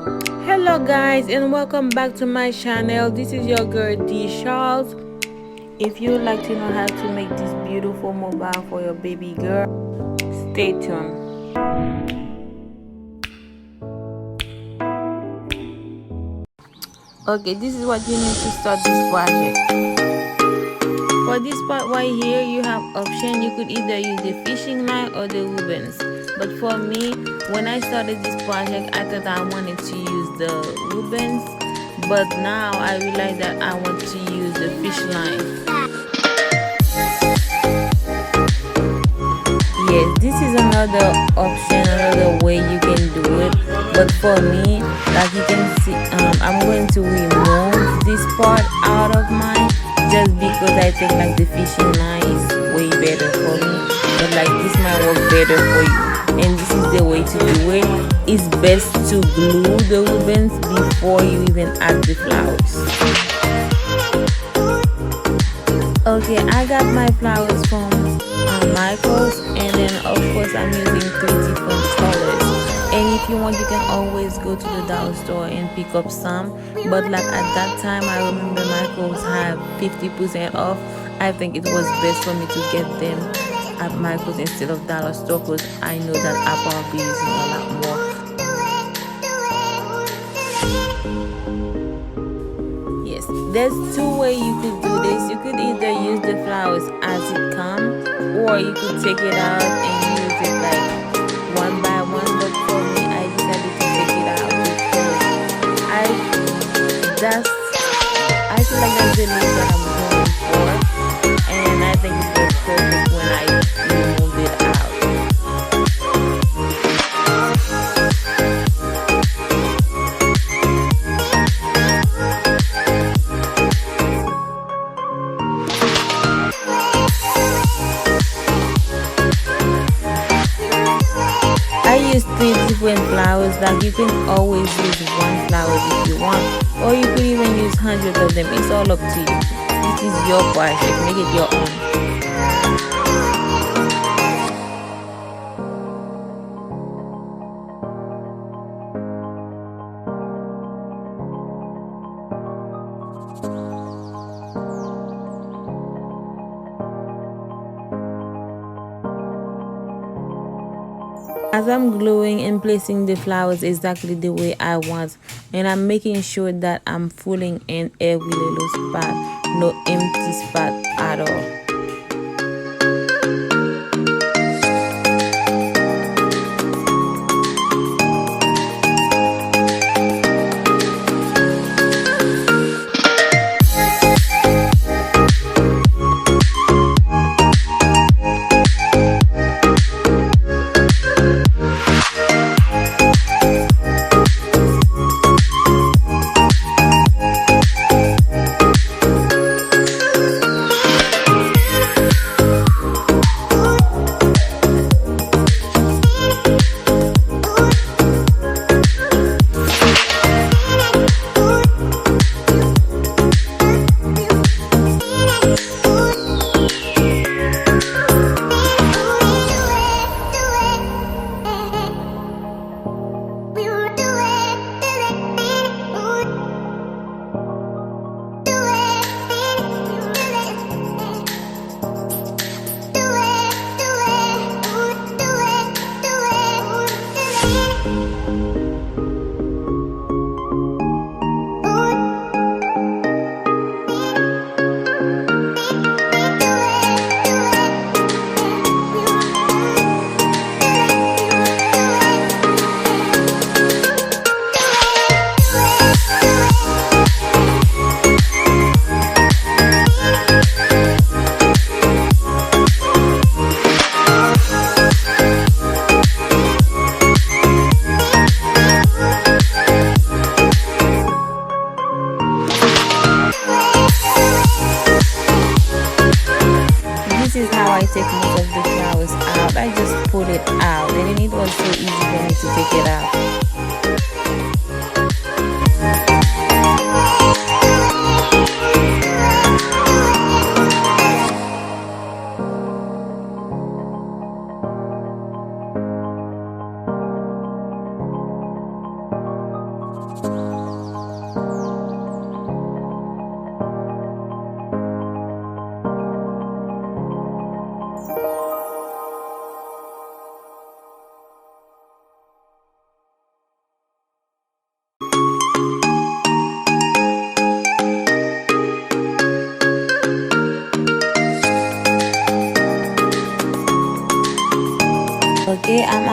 Hello guys, and welcome back to my channel. This is your girl D Charles. If you would like to know how to make this beautiful mobile for your baby girl, stay tuned. Okay, this is what you need to start this project. For this part right here, you have option. You could either use the fishing line or the ribbons. But for me, when I started this project, I thought I wanted to use the ribbons, but now I realize that I want to use the fish line. Yes, this is another option, another way you can do it. But for me, like you can see, I'm going to remove this part out of mine just because I think like the fishing line is way better for me. But like this might work better for you. And this is the way to do it. It's best to glue the ribbons before you even add the flowers. Okay, I got my flowers from Michael's, and then of course I'm using 3 different colors. And if you want, you can always go to the dollar store and pick up some. But like at that time, I remember Michael's had 50% off. I think it was best for me to get them at Michael's instead of dollar store, because I know that I'll probably be using a lot more. Yes, there's 2 ways you could do this. You could either use the flowers as it comes, or you could take it out and use it like one by one. But for me, I decided to take it out because I feel like that's the look that I'm going for, and I think it was perfect when I removed it out. I use 3 different flowers. Like you can always use one flower if you want, or you could even use hundreds of them. It's all up to you. This is your project. Make it your own. As I'm gluing and placing the flowers exactly the way I want, and I'm making sure that I'm filling in every little spot, no empty spot at all.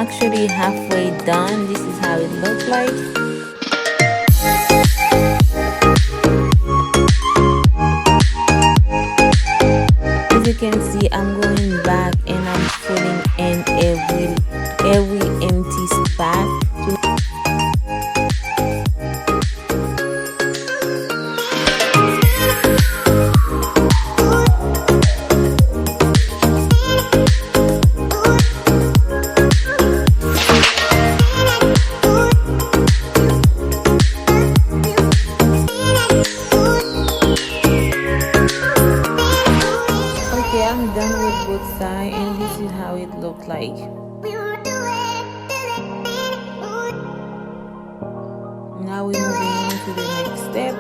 actually halfway done. This is how it looks like. As you can see, I'm going back and I'm filling in every empty spot. I'm done with both sides, and this is how it looked like. Now we're moving on to the next step.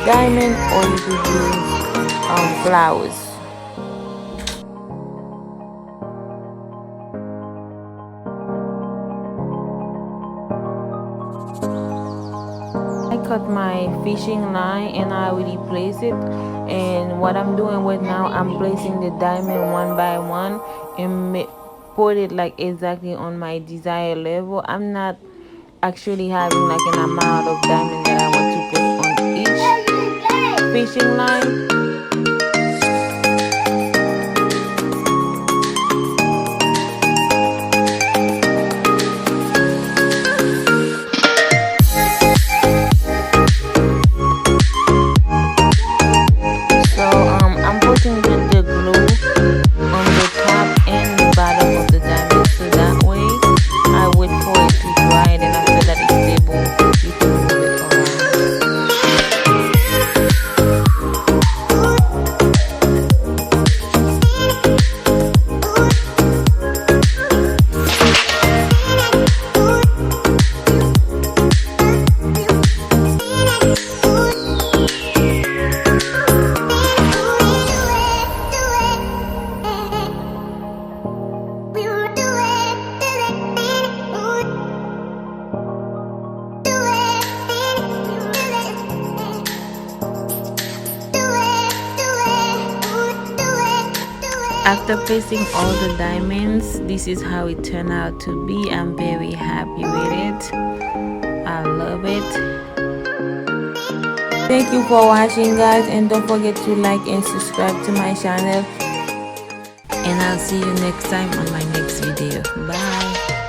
Diamond, or you could use flowers. I cut my fishing line and I already placed it, and what I'm doing right now, I'm placing the diamond one by one and put it like exactly on my desired level. I'm not actually having like an amount of diamond that I want to put on each fishing line. So I'm putting the glue on the top and the bottom of the diamond, so that way I wait for it to dry, and then after that it's stable, you can move it around. After placing all the diamonds, this is how it turned out to be. I'm very happy with it. I love it. Thank you for watching, guys, and don't forget to like and subscribe to my channel, and I'll see you next time on my next video. Bye.